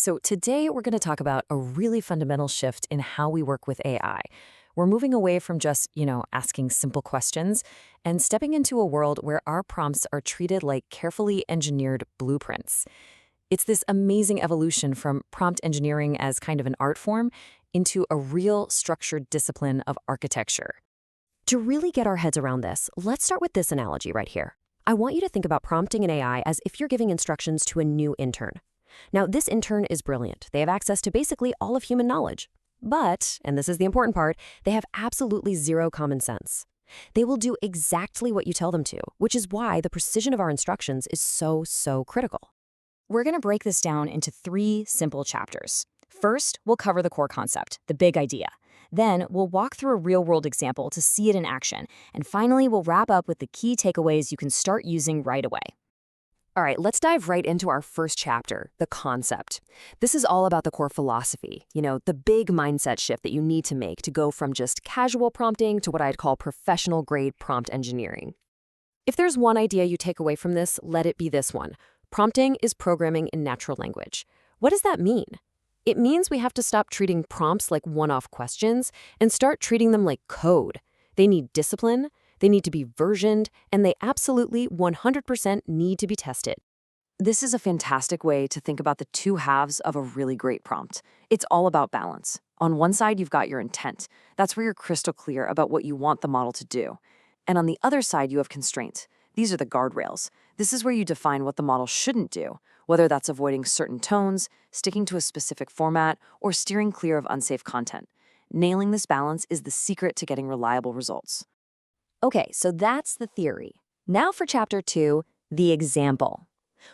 So today we're going to talk about a really fundamental shift in how we work with AI. We're moving away from just, asking simple questions and stepping into a world where our prompts are treated like carefully engineered blueprints. It's this amazing evolution from prompt engineering as kind of an art form into a real structured discipline of architecture. To really get our heads around this, let's start with this analogy right here. I want you to think about prompting an AI as if you're giving instructions to a new intern. Now, this intern is brilliant. They have access to basically all of human knowledge. But, and this is the important part, they have absolutely zero common sense. They will do exactly what you tell them to, which is why the precision of our instructions is so critical. We're going to break this down into 3 simple chapters. First, we'll cover the core concept, the big idea. Then, we'll walk through a real-world example to see it in action. And finally, we'll wrap up with the key takeaways you can start using right away. All right, let's dive right into our first chapter, the concept. This is all about the core philosophy, the big mindset shift that you need to make to go from just casual prompting to what I'd call professional-grade prompt engineering. If there's one idea you take away from this, let it be this one. Prompting is programming in natural language. What does that mean? It means we have to stop treating prompts like one-off questions and start treating them like code. They need discipline, they need to be versioned, and they absolutely 100% need to be tested. This is a fantastic way to think about the two halves of a really great prompt. It's all about balance. On one side, you've got your intent. That's where you're crystal clear about what you want the model to do. And on the other side, you have constraints. These are the guardrails. This is where you define what the model shouldn't do, whether that's avoiding certain tones, sticking to a specific format, or steering clear of unsafe content. Nailing this balance is the secret to getting reliable results. Okay, so that's the theory. Now for Chapter 2, the example.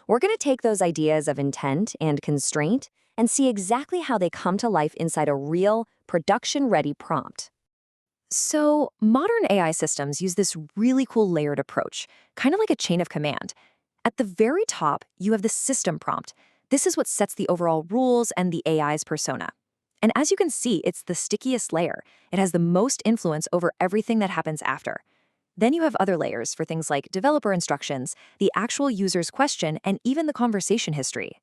We're going to take those ideas of intent and constraint and see exactly how they come to life inside a real, production-ready prompt. So, modern AI systems use this really cool layered approach, kind of like a chain of command. At the very top, you have the system prompt. This is what sets the overall rules and the AI's persona. And as you can see, it's the stickiest layer. It has the most influence over everything that happens after. Then you have other layers for things like developer instructions, the actual user's question, and even the conversation history.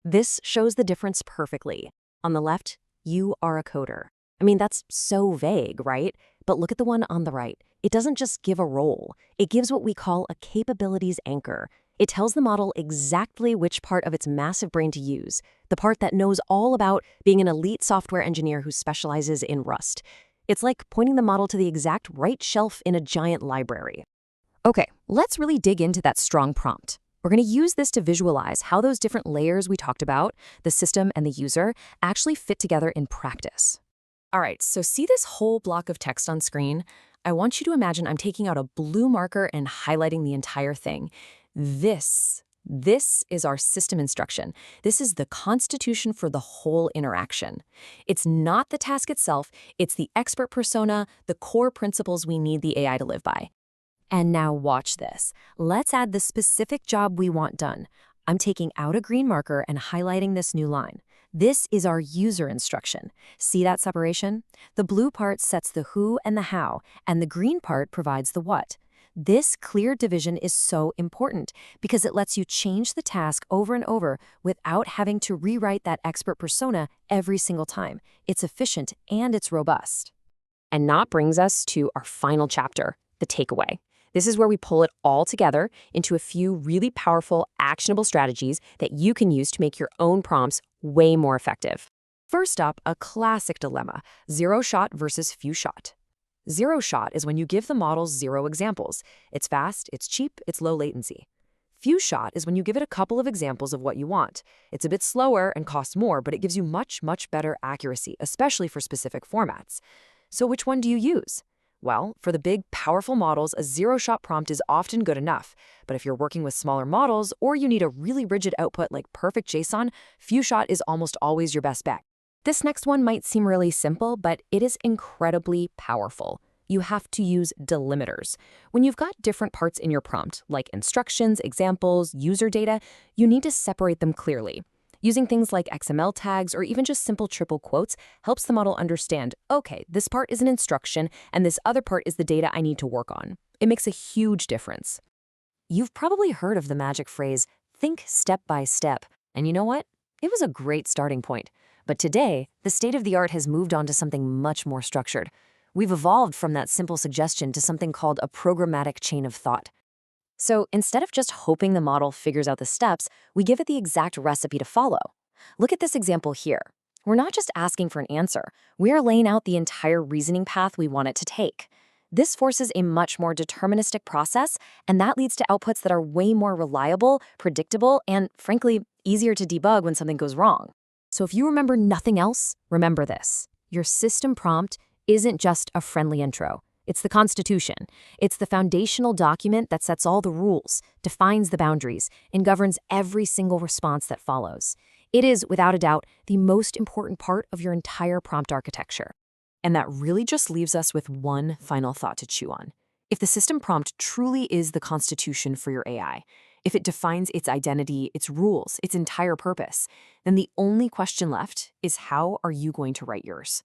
This shows the difference perfectly. On the left, you are a coder. I mean, that's so vague, right? But look at the one on the right. It doesn't just give a role. It gives what we call a capabilities anchor. It tells the model exactly which part of its massive brain to use, the part that knows all about being an elite software engineer who specializes in Rust. It's like pointing the model to the exact right shelf in a giant library. Okay, let's really dig into that strong prompt. We're going to use this to visualize how those different layers we talked about, the system and the user, actually fit together in practice. All right, so see this whole block of text on screen? I want you to imagine I'm taking out a blue marker and highlighting the entire thing. This is our system instruction. This is the constitution for the whole interaction. It's not the task itself, it's the expert persona, the core principles we need the AI to live by. And now watch this. Let's add the specific job we want done. I'm taking out a green marker and highlighting this new line. This is our user instruction. See that separation? The blue part sets the who and the how, and the green part provides the what. This clear division is so important because it lets you change the task over and over without having to rewrite that expert persona every single time. It's efficient and it's robust. And that brings us to our final chapter, the takeaway. This is where we pull it all together into a few really powerful, actionable strategies that you can use to make your own prompts way more effective. First up, a classic dilemma, zero shot versus few shot. Zero shot is when you give the model 0 examples. It's fast, it's cheap, it's low latency. Few shot is when you give it a couple of examples of what you want. It's a bit slower and costs more, but it gives you much better accuracy, especially for specific formats. So which one do you use? Well, for the big, powerful models, a zero-shot prompt is often good enough. But if you're working with smaller models or you need a really rigid output like perfect JSON, few shot is almost always your best bet. This next one might seem really simple, but it is incredibly powerful. You have to use delimiters. When you've got different parts in your prompt, like instructions, examples, user data, you need to separate them clearly. Using things like XML tags or even just simple triple quotes helps the model understand, okay, this part is an instruction and this other part is the data I need to work on. It makes a huge difference. You've probably heard of the magic phrase, think step by step. And you know what? It was a great starting point. But today, the state of the art has moved on to something much more structured. We've evolved from that simple suggestion to something called a programmatic chain of thought. So instead of just hoping the model figures out the steps, we give it the exact recipe to follow. Look at this example here. We're not just asking for an answer, we are laying out the entire reasoning path we want it to take. This forces a much more deterministic process, and that leads to outputs that are way more reliable, predictable, and frankly, easier to debug when something goes wrong. So if you remember nothing else, remember this. Your system prompt isn't just a friendly intro. It's the Constitution. It's the foundational document that sets all the rules, defines the boundaries, and governs every single response that follows. It is, without a doubt, the most important part of your entire prompt architecture. And that really just leaves us with one final thought to chew on. If the system prompt truly is the constitution for your AI, if it defines its identity, its rules, its entire purpose, then the only question left is how are you going to write yours?